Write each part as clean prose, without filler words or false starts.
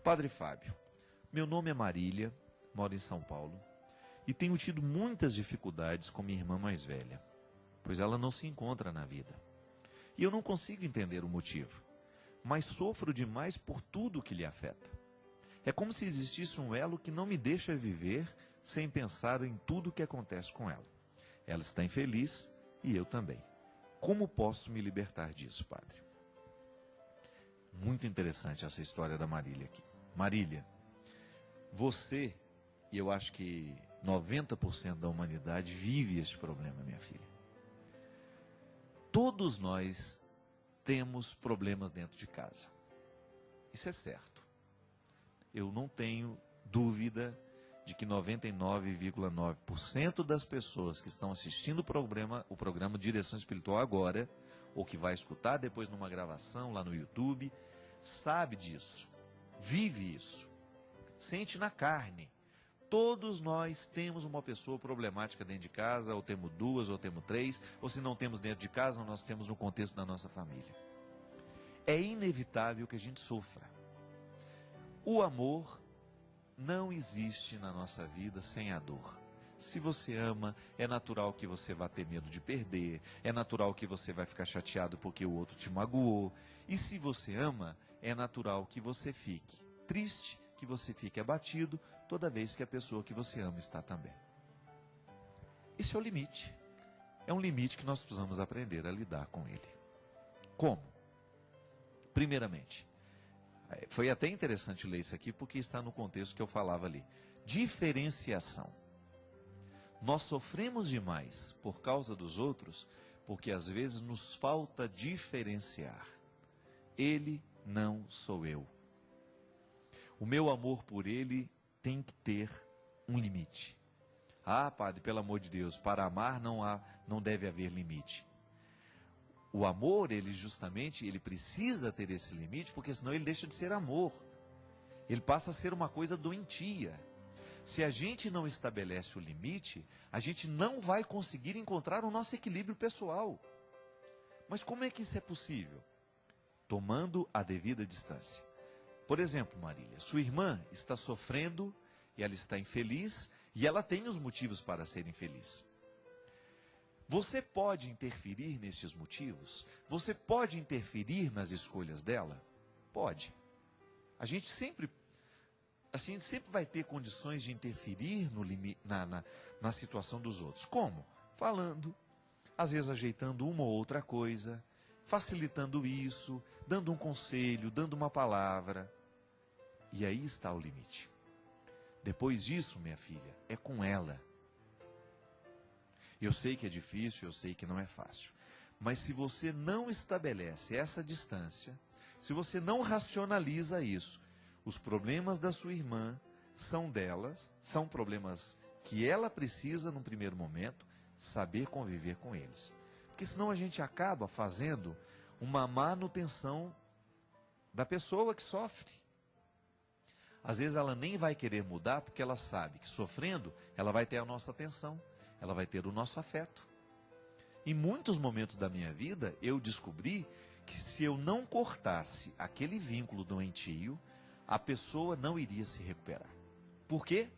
Padre Fábio, meu nome é Marília, moro em São Paulo e tenho tido muitas dificuldades com minha irmã mais velha, pois ela não se encontra na vida. E eu não consigo entender o motivo, mas sofro demais por tudo que lhe afeta. É como se existisse um elo que não me deixa viver sem pensar em tudo o que acontece com ela. Ela está infeliz e eu também. Como posso me libertar disso, padre? Muito interessante essa história da Marília aqui. Marília, você, e eu acho que 90% da humanidade vive este problema, minha filha. Todos nós temos problemas dentro de casa. Isso é certo. Eu não tenho dúvida de que 99,9% das pessoas que estão assistindo o programa Direção Espiritual agora, ou que vai escutar depois numa gravação lá no YouTube, sabe disso, vive isso, sente na carne. Todos nós temos uma pessoa problemática dentro de casa, ou temos duas, ou temos três, ou se não temos dentro de casa, nós temos no contexto da nossa família. É inevitável que a gente sofra. O amor não existe na nossa vida sem a dor. Se você ama, é natural que você vá ter medo de perder, é natural que você vai ficar chateado porque o outro te magoou. E se você ama, é natural que você fique triste, que você fique abatido toda vez que a pessoa que você ama está também. Esse é o limite. É um limite que nós precisamos aprender a lidar com ele. Como? Primeiramente, foi até interessante ler isso aqui, porque está no contexto que eu falava ali. Diferenciação. Nós sofremos demais por causa dos outros, porque às vezes nos falta diferenciar. Ele não sou eu. O meu amor por ele tem que ter um limite. Ah, padre, pelo amor de Deus, para amar não deve haver limite. O amor, ele precisa ter esse limite, porque senão ele deixa de ser amor. Ele passa a ser uma coisa doentia. Se a gente não estabelece o limite, a gente não vai conseguir encontrar o nosso equilíbrio pessoal. Mas como é que isso é possível? Tomando a devida distância. Por exemplo, Marília, sua irmã está sofrendo, e ela está infeliz, e ela tem os motivos para ser infeliz. Você pode interferir nesses motivos? Você pode interferir nas escolhas dela? Pode. A gente sempre vai ter condições de interferir na situação dos outros. Como? Falando, às vezes ajeitando uma ou outra coisa, facilitando isso, dando um conselho, dando uma palavra. E aí está o limite. Depois disso, minha filha, é com ela. Eu sei que é difícil, eu sei que não é fácil. Mas se você não estabelece essa distância, se você não racionaliza isso, os problemas da sua irmã são delas, são problemas que ela precisa, num primeiro momento, saber conviver com eles. Porque senão a gente acaba fazendo uma manutenção da pessoa que sofre. Às vezes ela nem vai querer mudar, porque ela sabe que sofrendo, ela vai ter a nossa atenção. Ela vai ter o nosso afeto. Em muitos momentos da minha vida, eu descobri que se eu não cortasse aquele vínculo doentio, a pessoa não iria se recuperar. Por quê?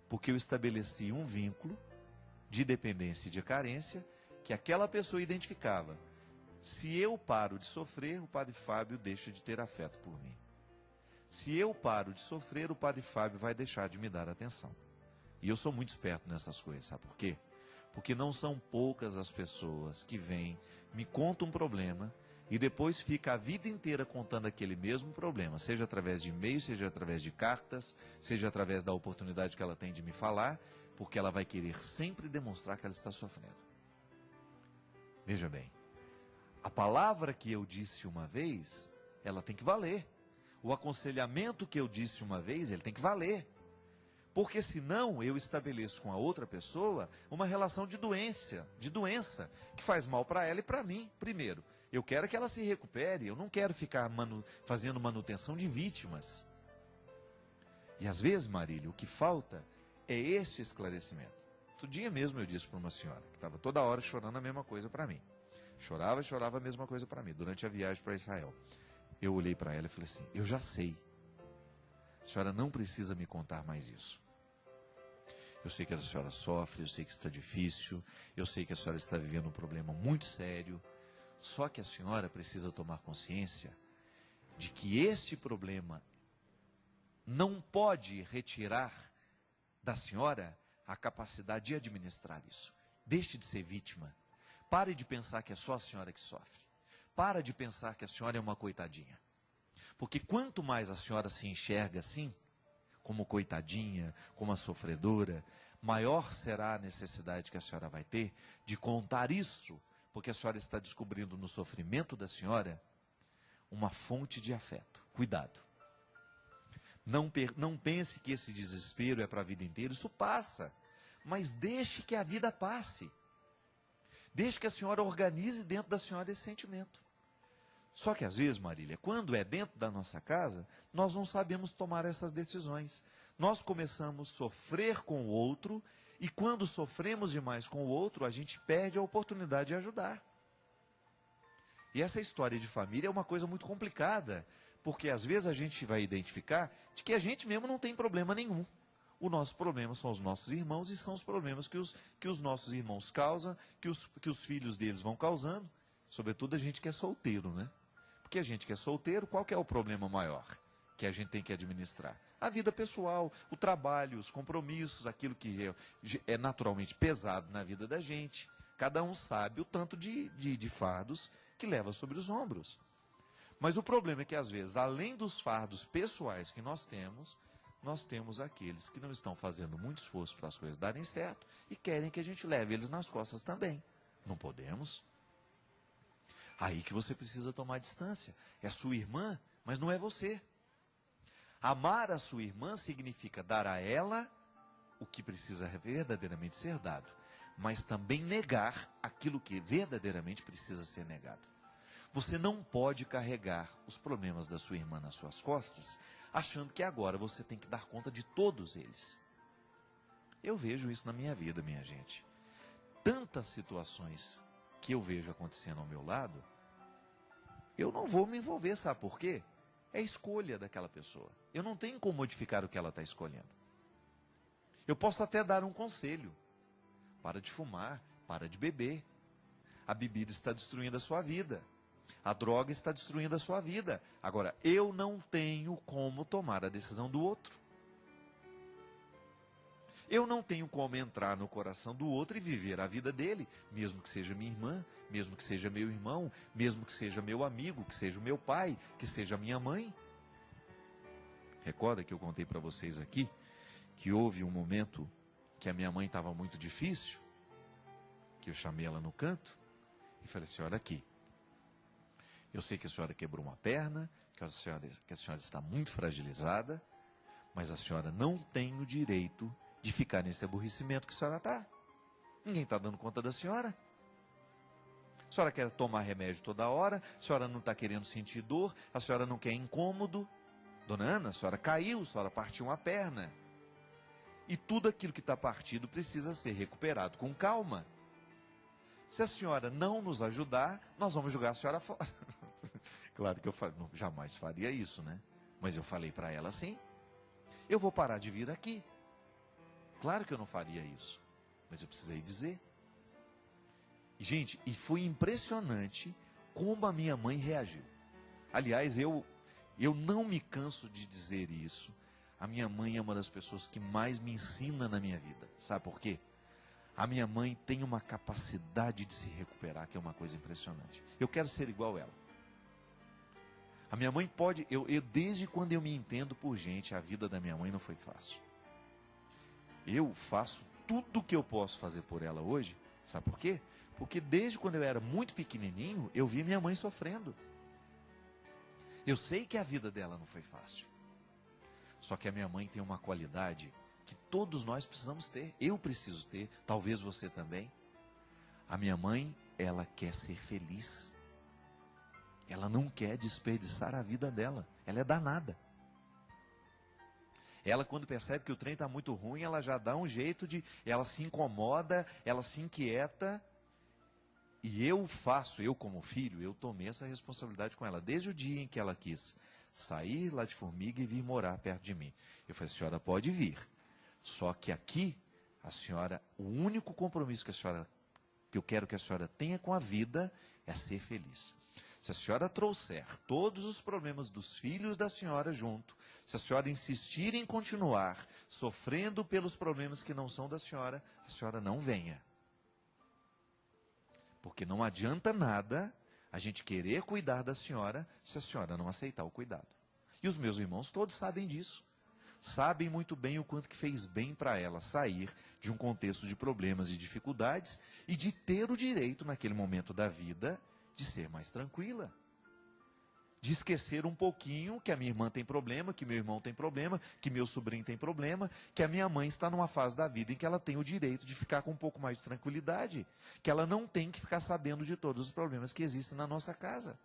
Porque eu estabeleci um vínculo de dependência e de carência que aquela pessoa identificava. Se eu paro de sofrer, o Padre Fábio deixa de ter afeto por mim. Se eu paro de sofrer, o Padre Fábio vai deixar de me dar atenção. E eu sou muito esperto nessas coisas, sabe por quê? Porque não são poucas as pessoas que vêm, me contam um problema e depois fica a vida inteira contando aquele mesmo problema, seja através de e-mail, seja através de cartas, seja através da oportunidade que ela tem de me falar, porque ela vai querer sempre demonstrar que ela está sofrendo. Veja bem, a palavra que eu disse uma vez, ela tem que valer. O aconselhamento que eu disse uma vez, ele tem que valer. Porque senão eu estabeleço com a outra pessoa uma relação de doença, que faz mal para ela e para mim. Primeiro, eu quero que ela se recupere, eu não quero ficar fazendo manutenção de vítimas. E às vezes, Marília, o que falta é esse esclarecimento. Outro dia mesmo eu disse para uma senhora, que estava toda hora chorando a mesma coisa para mim. Chorava a mesma coisa para mim, durante a viagem para Israel. Eu olhei para ela e falei assim, eu já sei. senhora não precisa me contar mais isso. Eu sei que a senhora sofre, eu sei que está difícil, eu sei que a senhora está vivendo um problema muito sério, só que a senhora precisa tomar consciência de que este problema não pode retirar da senhora a capacidade de administrar isso. Deixe de ser vítima. Pare de pensar que é só a senhora que sofre. Para de pensar que a senhora é uma coitadinha. Porque quanto mais a senhora se enxerga assim, como coitadinha, como a sofredora, maior será a necessidade que a senhora vai ter de contar isso, porque a senhora está descobrindo no sofrimento da senhora uma fonte de afeto. Cuidado. Não pense que esse desespero é para a vida inteira, isso passa, mas deixe que a vida passe. Deixe que a senhora organize dentro da senhora esse sentimento. Só que às vezes, Marília, quando é dentro da nossa casa, nós não sabemos tomar essas decisões. Nós começamos a sofrer com o outro, e quando sofremos demais com o outro, a gente perde a oportunidade de ajudar. E essa história de família é uma coisa muito complicada, porque às vezes a gente vai identificar de que a gente mesmo não tem problema nenhum. O nosso problema são os nossos irmãos, e são os problemas que os nossos irmãos causam, que os filhos deles vão causando. Sobretudo a gente que é solteiro, né? Porque a gente que é solteiro, qual que é o problema maior que a gente tem que administrar? A vida pessoal, o trabalho, os compromissos, aquilo que é naturalmente pesado na vida da gente. Cada um sabe o tanto de fardos que leva sobre os ombros. Mas o problema é que, às vezes, além dos fardos pessoais que nós temos aqueles que não estão fazendo muito esforço para as coisas darem certo e querem que a gente leve eles nas costas também. Não podemos. Aí que você precisa tomar distância. É sua irmã, mas não é você. Amar a sua irmã significa dar a ela o que precisa verdadeiramente ser dado, mas também negar aquilo que verdadeiramente precisa ser negado. Você não pode carregar os problemas da sua irmã nas suas costas, achando que agora você tem que dar conta de todos eles. Eu vejo isso na minha vida, minha gente. Tantas situações que eu vejo acontecendo ao meu lado, eu não vou me envolver, sabe por quê? É escolha daquela pessoa. Eu não tenho como modificar o que ela está escolhendo. Eu posso até dar um conselho. Para de fumar, para de beber. A bebida está destruindo a sua vida. A droga está destruindo a sua vida. Agora, eu não tenho como tomar a decisão do outro. Eu não tenho como entrar no coração do outro e viver a vida dele, mesmo que seja minha irmã, mesmo que seja meu irmão, mesmo que seja meu amigo, que seja o meu pai, que seja a minha mãe. Recorda que eu contei para vocês aqui que houve um momento que a minha mãe estava muito difícil, que eu chamei ela no canto e falei assim: olha aqui, eu sei que a senhora quebrou uma perna, que a senhora está muito fragilizada, mas a senhora não tem o direito de ficar nesse aborrecimento que a senhora está. Ninguém está dando conta da senhora. A senhora quer tomar remédio toda hora, a senhora não está querendo sentir dor, a senhora não quer incômodo. Dona Ana, a senhora caiu, a senhora partiu uma perna. E tudo aquilo que está partido precisa ser recuperado com calma. Se a senhora não nos ajudar, nós vamos jogar a senhora fora. Claro que eu jamais faria isso, né? Mas eu falei para ela assim: eu vou parar de vir aqui. Claro que eu não faria isso, mas eu precisei dizer. Gente, e foi impressionante como a minha mãe reagiu. Aliás, eu não me canso de dizer isso. A minha mãe é uma das pessoas que mais me ensina na minha vida. Sabe por quê? A minha mãe tem uma capacidade de se recuperar, que é uma coisa impressionante. Eu quero ser igual a ela. A minha mãe pode... desde quando eu me entendo por gente, a vida da minha mãe não foi fácil. Eu faço tudo o que eu posso fazer por ela hoje. Sabe por quê? Porque desde quando eu era muito pequenininho, eu vi minha mãe sofrendo. Eu sei que a vida dela não foi fácil. Só que a minha mãe tem uma qualidade que todos nós precisamos ter. Eu preciso ter, talvez você também. A minha mãe, ela quer ser feliz. Ela não quer desperdiçar a vida dela. Ela é danada. Ela, quando percebe que o trem está muito ruim, ela já dá um jeito de... Ela se incomoda, ela se inquieta. E eu como filho, eu tomei essa responsabilidade com ela. Desde o dia em que ela quis sair lá de Formiga e vir morar perto de mim. Eu falei, a senhora pode vir. Só que aqui, a senhora, o único compromisso que eu quero que a senhora tenha com a vida é ser feliz. Se a senhora trouxer todos os problemas dos filhos da senhora junto, se a senhora insistir em continuar sofrendo pelos problemas que não são da senhora, a senhora não venha. Porque não adianta nada a gente querer cuidar da senhora se a senhora não aceitar o cuidado. E os meus irmãos todos sabem disso. Sabem muito bem o quanto que fez bem para ela sair de um contexto de problemas e dificuldades e de ter o direito, naquele momento da vida, de ser mais tranquila. De esquecer um pouquinho que a minha irmã tem problema, que meu irmão tem problema, que meu sobrinho tem problema, que a minha mãe está numa fase da vida em que ela tem o direito de ficar com um pouco mais de tranquilidade, que ela não tem que ficar sabendo de todos os problemas que existem na nossa casa.